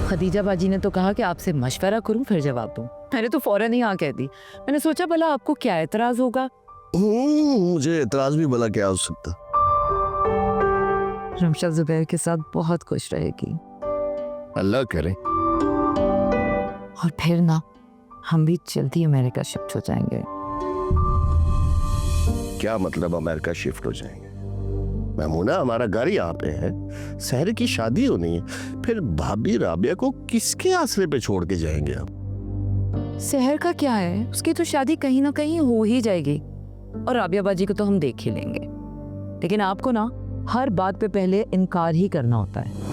खदीजा बाजी ने तो कहा कि आपसे मशवरा करूं फिर जवाब दूं। मैंने तो फौरन ही हाँ कह दी। मैंने सोचा भला आपको क्या एतराज होगा। मुझे एतराज भी भला क्या हो सकता। रमशा जुबैर के साथ बहुत खुश रहेगी अल्लाह करे। और फिर ना हम भी जल्दी अमेरिका शिफ्ट हो जाएंगे। क्या मतलब अमेरिका शिफ्ट हो जाएंगे? महमूना, हमारा घर यहाँ पे है, सहर की शादी होनी है, फिर भाभी राबिया को किसके आसरे पे छोड़ के जाएंगे आप? शहर का क्या है, उसकी तो शादी कहीं ना कहीं हो ही जाएगी और राबिया बाजी को तो हम देख ही लेंगे। लेकिन आपको ना हर बात पे पहले इनकार ही करना होता है।